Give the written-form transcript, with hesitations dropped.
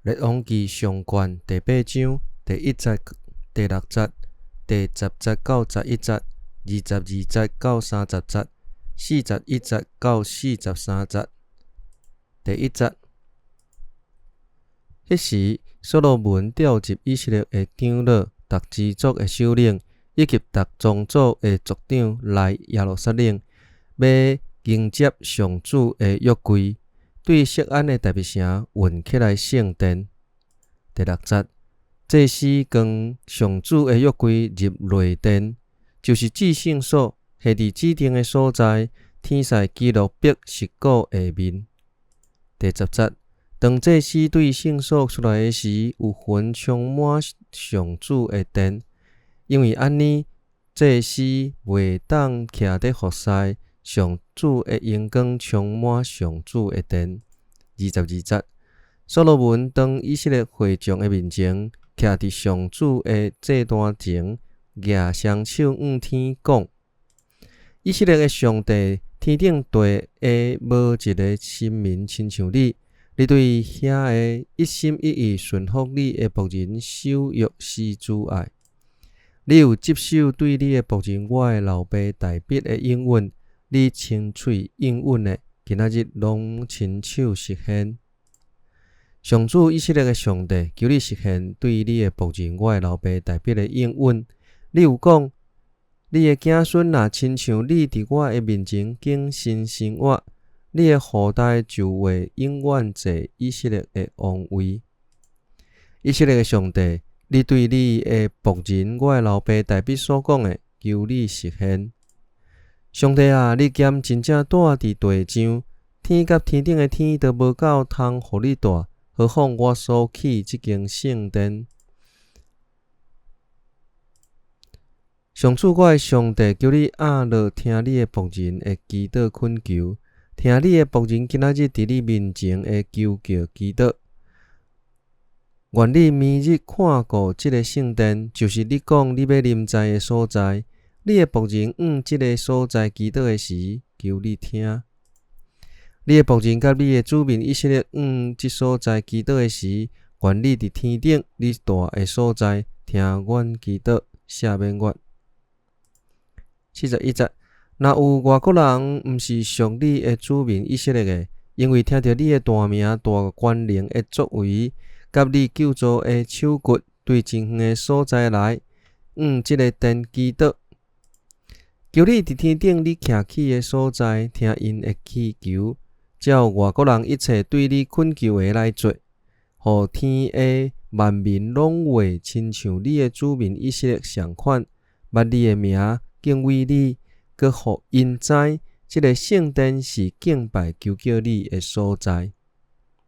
列王记上卷第8章第1节、第6节、第10节到11节、22节到30节、41节到43节。第1节，迄时所罗门调集以色列的长老、逐支族的首领，以及逐宗族的族长来耶路撒冷，要迎接上主的约柜，对锡安的大卫城运起来圣殿。第6节，祭司将上主的约柜入内殿，就是至圣所，下伫指定的所在，天使记录笔石鼓下面。第10节，当祭司对圣所出来的时，有云充满上主的殿，因为安尼，祭司袂当徛伫服侍，上主的荣光充满上主的殿。22节，所罗门当以色列会众的面前，徛伫上主的祭坛前，举双手向天讲：以色列的上帝，天顶地下无一个神明亲像你。你对遐个一心一意顺服你的仆人守约施慈爱。你有接受对你的仆人我的老爸大卫的应允，你亲嘴应允的，今仔日拢亲手实现。上主以色列的上帝，求你实现对你的仆人我的老爸大卫的应允。你有讲，你的子孙若亲像你伫我的面前敬神生活，你的后代就会永远坐以色列的王位。以色列的上帝，你对你的仆人我的老爸大卫所讲的，求你实现。上帝啊，你兼真正住伫地上，天甲天顶的天都无够通互你住，何况我所起这间圣殿。上主我的上帝，求你压落听你的仆人的祈祷恳求，听你的仆人今仔日伫你面前的求叫祈祷。愿你明日看顾这个圣殿，就是你讲你要临在的所在。你的仆人这个所在祈祷的时，求你听。你的仆人甲你的子民以色列这所在祈祷的时，愿你伫天顶你住的所在，听阮祈祷，赦免阮。41节，若有外国人毋是属你的子民以色列的，因为听到你的大名、大权能的作为，甲你救助的手骨，对真远的所在来，这个殿祈祷，求你伫天顶你徛起的所在，听因的祈求，照外国人一切对你恳求的来做，互天下万民拢会亲像你的子民以色列相款，捌你的名，敬畏你，佮互因知，这个圣殿是敬拜求叫你的所在。